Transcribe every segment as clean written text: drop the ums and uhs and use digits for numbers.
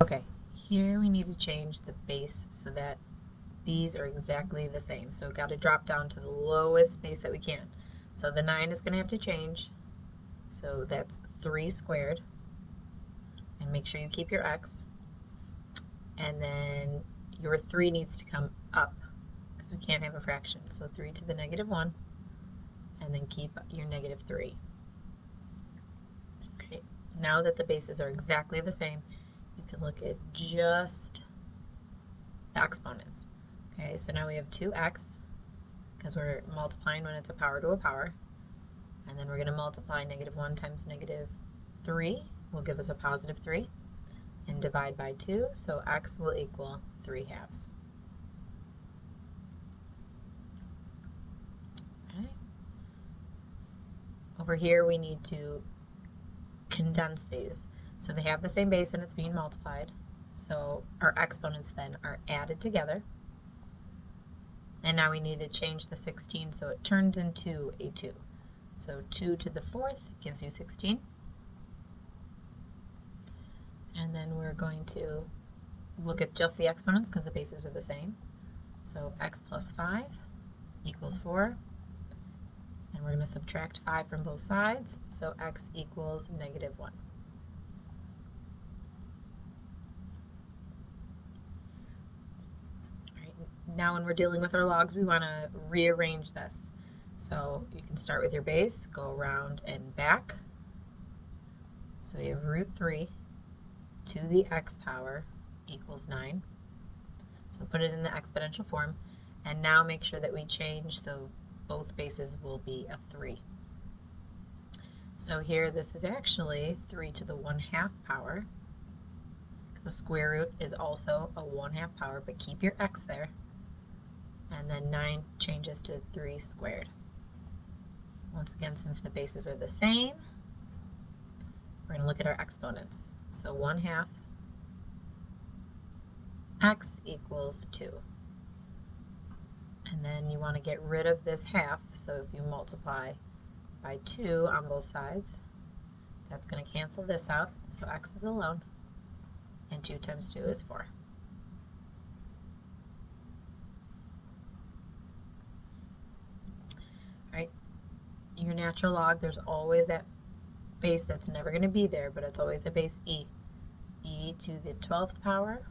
Okay, here we need to change the base so that these are exactly the same. So we've got to drop down to the lowest base that we can. So the 9 is going to have to change. So that's 3 squared. And make sure you keep your x. And then your 3 needs to come up because we can't have a fraction. So 3 to the negative 1. And then keep your negative 3. Okay, now that the bases are exactly the same, you can look at just the exponents. Okay, so now we have 2x because we're multiplying when it's a power to a power. And then we're going to multiply negative 1 times negative 3 will give us a positive 3. And divide by 2, so x will equal 3 halves. Okay. Over here we need to condense these. So they have the same base and it's being multiplied. So our exponents then are added together. And now we need to change the 16 so it turns into a 2. So 2 to the 4th gives you 16. And then we're going to look at just the exponents because the bases are the same. So x plus 5 equals 4. And we're going to subtract 5 from both sides. So x equals negative 1. All right, now when we're dealing with our logs, we want to rearrange this. So you can start with your base, go around and back. So we have root 3 to the x power equals 9. So put it in the exponential form. And now make sure that we change so both bases will be a 3. So here this is actually 3 to the 1/2 power. The square root is also a 1/2 power, but keep your x there. And then 9 changes to 3 squared. Once again, since the bases are the same, we're going to look at our exponents. So 1/2 x equals 2. And then you want to get rid of this half, so if you multiply by 2 on both sides, that's going to cancel this out, so x is alone, and 2 times 2 is 4. All right, your natural log, there's always that base that's never going to be there, but it's always a base e. E to the 12th power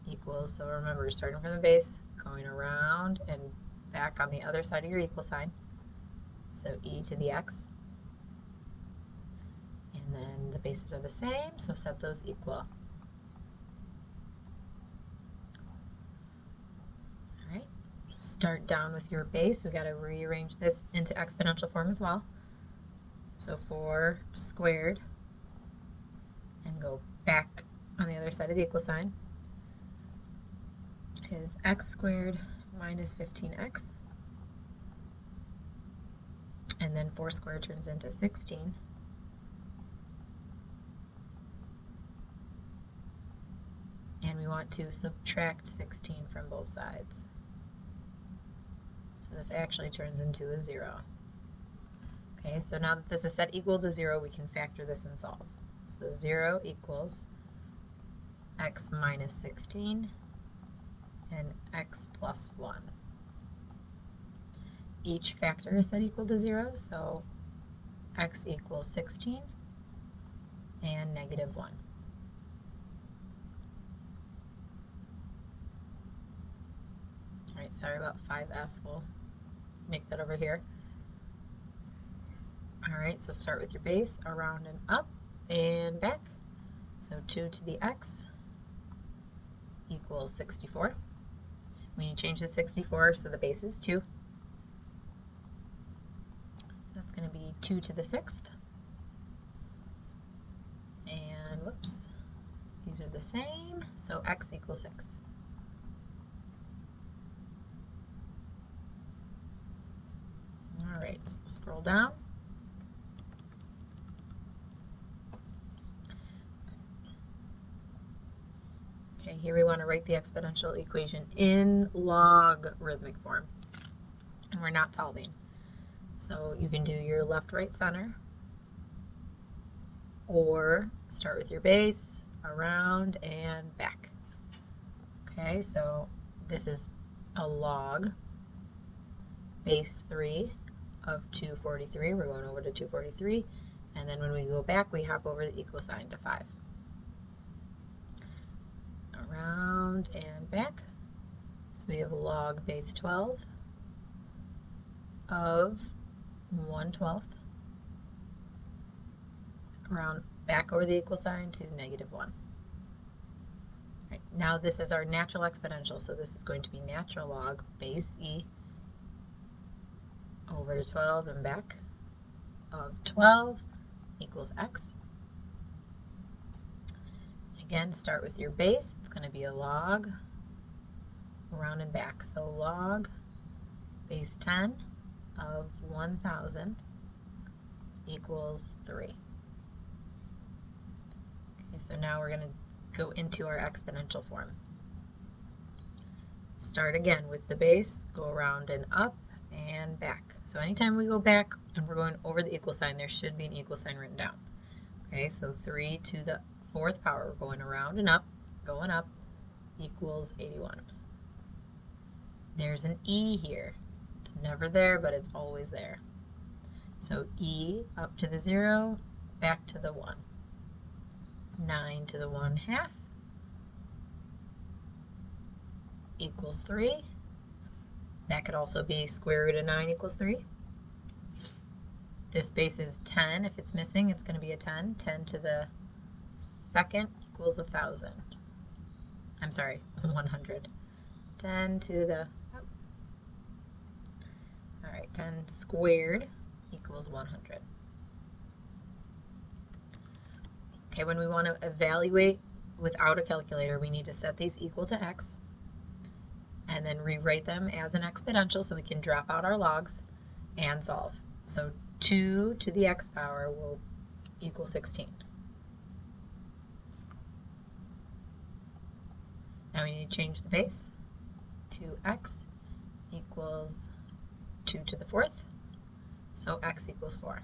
equals, so remember, starting from the base, going around and back on the other side of your equal sign. So e to the x. And then the bases are the same, so set those equal. All right, start down with your base. We got to rearrange this into exponential form as well. So 4 squared, and go back on the other side of the equal sign, is x squared minus 15x. And then 4 squared turns into 16. And we want to subtract 16 from both sides. So this actually turns into a 0. Okay, so now that this is set equal to 0, we can factor this and solve. So 0 equals x minus 16 and x plus 1. Each factor is set equal to 0, so x equals 16 and negative 1. All right, sorry about 5f. We'll make that over here. All right, so start with your base, around and up and back. So 2 to the x equals 64. We need to change the 64 so the base is 2. So that's going to be 2 to the 6th. And whoops, these are the same, so x equals 6. All right, so we'll scroll down. Okay, here we want to write the exponential equation in logarithmic form, and we're not solving. So you can do your left, right, center, or start with your base, around and back. Okay, so this is a log base 3 of 243. We're going over to 243, and then when we go back, we hop over the equal sign to 5. Around and back. So we have log base 12 of 1/12. Around back over the equal sign to -1. Right, now this is our natural exponential, so this is going to be natural log base e over to 12 and back of 12 equals x. Again, start with your base. It's going to be a log around and back. So log base 10 of 1,000 equals 3. Okay, so now we're going to go into our exponential form. Start again with the base, go around and up and back. So anytime we go back and we're going over the equal sign, there should be an equal sign written down. Okay, so 3 to the 4th power, we're going around and up, going up, equals 81. There's an e here. It's never there, but it's always there. So e up to the 0, back to the 1. 9 to the 1/2 equals 3. That could also be square root of 9 equals 3. This base is 10. If it's missing, it's going to be a 10. 10 to the 2nd equals 1,000. I'm sorry, 100. 10 to the, all right, 10 squared equals 100. Okay, when we want to evaluate without a calculator, we need to set these equal to x and then rewrite them as an exponential so we can drop out our logs and solve. So 2 to the x power will equal 16. Now we need to change the base. 2x equals 2 to the 4th, so x equals 4.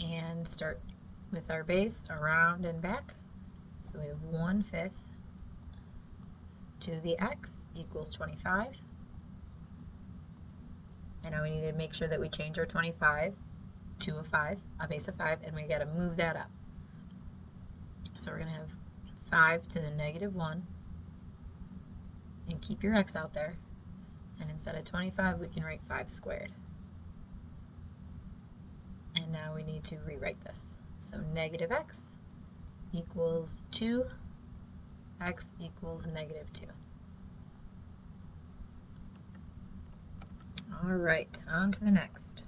And start with our base around and back. So we have 1/5 to the x equals 25. And now we need to make sure that we change our 25 to a base of 5, and we got to move that up. So we're going to have 5 to the -1, and keep your x out there. And instead of 25, we can write 5 squared. And now we need to rewrite this. So -x equals 2, x equals -2. All right, on to the next.